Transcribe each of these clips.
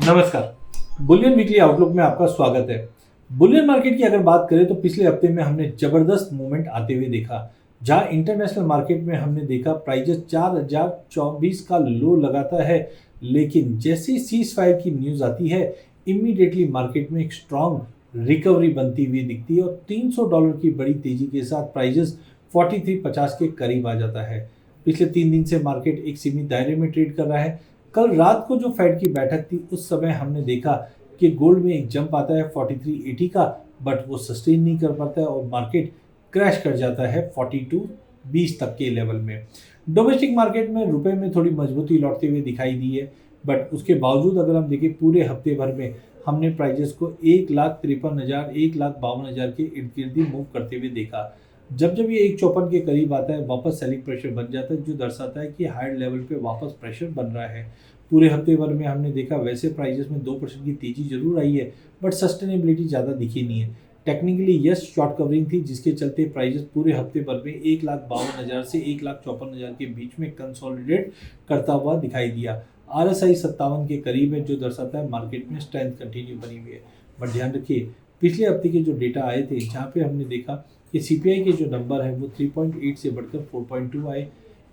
नमस्कार। Boolean weekly outlook में आपका स्वागत है। बुलियन मार्केट की अगर बात करें तो पिछले हफ्ते में हमने जबरदस्त मूवमेंट आते हुए देखा, जहां इंटरनेशनल मार्केट में हमने देखा प्राइजेस 4024 का लो लगाता है, लेकिन जैसे सीज फायर की न्यूज आती है इमीडिएटली मार्केट में एक स्ट्रॉन्ग रिकवरी बनती हुई दिखती है और $300 की बड़ी तेजी के साथ प्राइजेस 4350 के करीब आ जाता है। पिछले 3 दिन से मार्केट एक सीमित दायरे में ट्रेड कर रहा है। कल रात को जो फेड की बैठक थी उस समय हमने देखा कि गोल्ड में एक जंप आता है 4380 का, बट वो सस्टेन नहीं कर पाता है और मार्केट क्रैश कर जाता है 4220 तक के लेवल में। डोमेस्टिक मार्केट में रुपए में थोड़ी मजबूती लौटते हुए दिखाई दी है, बट उसके बावजूद अगर हम देखें पूरे हफ्ते भर में हमने प्राइजेस को 1,53,000 1,52,000 के इर्द गिर्द ही मूव करते हुए देखा। जब जब ये 1,54 के करीब आता है वापस सेलिंग प्रेशर बन जाता है, जो दर्शाता है कि हायर लेवल पे वापस प्रेशर बन रहा है। पूरे हफ्ते भर में हमने देखा वैसे प्राइजेस में 2% की तेजी जरूर आई है, बट सस्टेनेबिलिटी ज़्यादा दिखी नहीं है। टेक्निकली यस शॉर्ट कवरिंग थी, जिसके चलते प्राइजेस पूरे हफ्ते भर में 1,52,000 से 1,54,000 के बीच में कंसोलिडेट करता हुआ दिखाई दिया। RSI 57 के करीब है, जो दर्शाता है मार्केट में स्ट्रेंथ कंटिन्यू बनी हुई है। बट ध्यान रखिए पिछले हफ्ते के जो डेटा आए थे, जहाँ पे हमने देखा कि CPI के जो नंबर है वो 3.8 से बढ़कर 4.2 आए।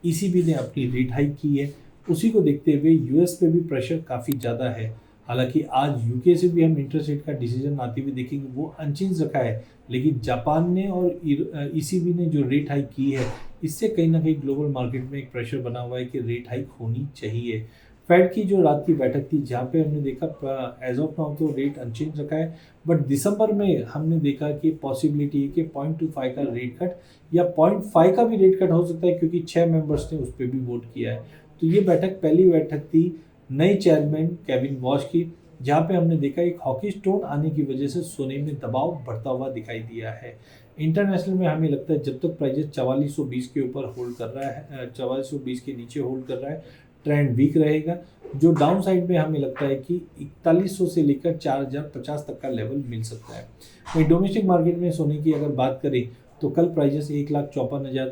ECB ने अपनी रेट हाइक की है, उसी को देखते हुए US पे भी प्रेशर काफ़ी ज़्यादा है। हालांकि आज UK से भी हम इंटरेस्ट रेट का डिसीजन आते हुए देखेंगे, वो अनचेंज रखा है, लेकिन जापान ने और ECB ने जो रेट हाइक की है इससे कहीं ना कहीं ग्लोबल मार्केट में एक प्रेशर बना हुआ है कि रेट हाइक होनी चाहिए। फेड की जो रात की बैठक थी, जहाँ पे हमने देखा एज ऑफ नाउ तो रेट अनचेंज रखा है, बट दिसंबर में हमने देखा कि पॉसिबिलिटी है कि 0.25 का रेट कट या 0.5 का भी रेट कट हो सकता है, क्योंकि 6 मेंबर्स ने उस पर भी वोट किया है। तो ये पहली बैठक थी नए चेयरमैन केविन वॉश की, जहाँ पे हमने देखा एक हॉकी स्टोन आने की वजह से सोने में दबाव बढ़ता हुआ दिखाई दिया है। इंटरनेशनल में हमें लगता है जब तक प्राइजेस 4420 के ऊपर होल्ड कर रहा है, 4420 के नीचे होल्ड कर रहा है, ट्रेंड वीक रहेगा। जो डाउन साइड में हमें लगता है कि 4100 से लेकर 4050 तक का लेवल मिल सकता है। वहीं डोमेस्टिक मार्केट में सोने की अगर बात करें तो कल प्राइजेस 1,54,000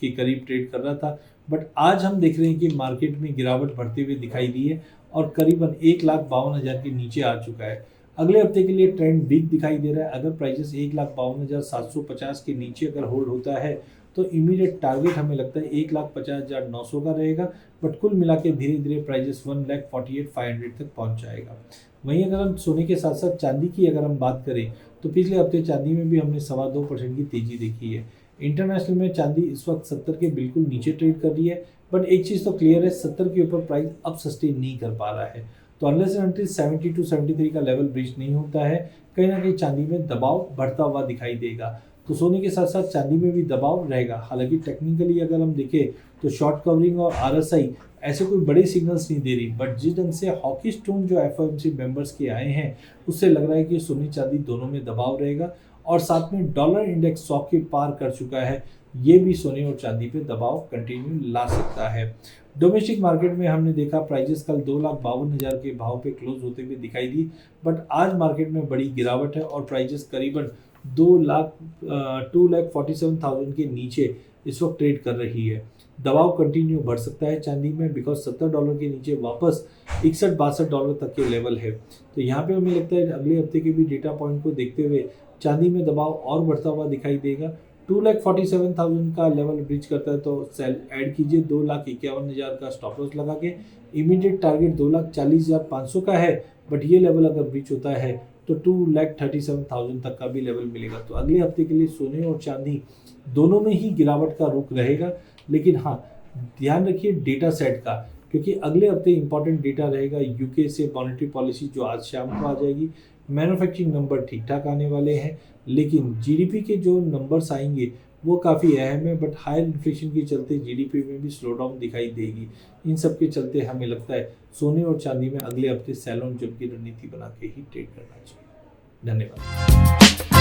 के करीब ट्रेड कर रहा था, बट आज हम देख रहे हैं कि मार्केट में गिरावट बढ़ते हुए दिखाई दी है और करीबन 1,52,000 के नीचे आ चुका है। अगले हफ्ते के लिए ट्रेंड वीक दिखाई दे रहा है। अगर प्राइजेस 1,52,750 के नीचे अगर होल्ड होता है तो इमीडिएट टारगेट हमें लगता है 1,50,900 का रहेगा, बट कुल मिला के धीरे धीरे प्राइजेस 1,48,500 तक पहुंच जाएगा। वहीं अगर हम सोने के साथ साथ चांदी की अगर हम बात करें तो पिछले हफ्ते चांदी में भी हमने 2.25% की तेजी देखी है। इंटरनेशनल में चांदी इस वक्त 70 के बिल्कुल नीचे ट्रेड कर रही है, बट एक चीज़ तो क्लियर है, 70 के ऊपर प्राइस अब सस्टेन नहीं कर पा रहा है। तो अनलेस एंड अनटिल 72 73 का लेवल ब्रीच नहीं होता है, कहीं ना कहीं चांदी में दबाव बढ़ता हुआ दिखाई देगा। तो सोने के साथ साथ चांदी में भी दबाव रहेगा। हालांकि टेक्निकली अगर हम देखें तो शॉर्ट कवरिंग और RSI ऐसे कोई बड़े सिग्नल्स नहीं दे रही, बट जिस ढंग से हॉकी स्टोन जो FOMC मेंबर्स के आए हैं उससे लग रहा है कि सोने चांदी दोनों में दबाव रहेगा। और साथ में डॉलर इंडेक्स 100 के पार कर चुका है, ये भी सोने और चांदी पे दबाव कंटिन्यू ला सकता है। डोमेस्टिक मार्केट में हमने देखा प्राइजेस कल 2,52,000 के भाव पे क्लोज होते हुए दिखाई दी, बट आज मार्केट में बड़ी गिरावट है और प्राइजेस करीबन 2,47,000 के नीचे इस वक्त ट्रेड कर रही है। दबाव कंटिन्यू बढ़ सकता है चांदी में, बिकॉज $70 के नीचे वापस $61-62 तक के लेवल है। तो यहाँ पे हमें लगता है अगले हफ्ते के भी डेटा पॉइंट को देखते हुए चांदी में दबाव और बढ़ता हुआ दिखाई देगा। 2,47,000 का लेवल ब्रीच करता है तो सेल ऐड कीजिए, 2,51,000 का स्टॉप लॉस लगा के। इमीडिएट टारगेट 2,40,500 का है, बट ये लेवल अगर ब्रीच होता है तो 2,37,000 तक का भी लेवल मिलेगा। तो अगले हफ्ते के लिए सोने और चांदी दोनों में ही गिरावट का रुख रहेगा। लेकिन हाँ, ध्यान रखिए डेटा सेट का, क्योंकि अगले हफ्ते इंपॉर्टेंट डेटा रहेगा UK से मॉनेटरी पॉलिसी जो आज शाम को आ जाएगी। मैन्युफैक्चरिंग नंबर ठीक ठाक आने वाले हैं, लेकिन GDP के जो नंबर्स आएंगे वो काफ़ी अहम है, बट हायर इन्फ्लेशन के चलते GDP में भी स्लो डाउन दिखाई देगी। इन सब के चलते हमें लगता है सोने और चांदी में अगले हफ्ते सेल ऑन जंप की रणनीति बना के ही ट्रेड करना चाहिए। धन्यवाद।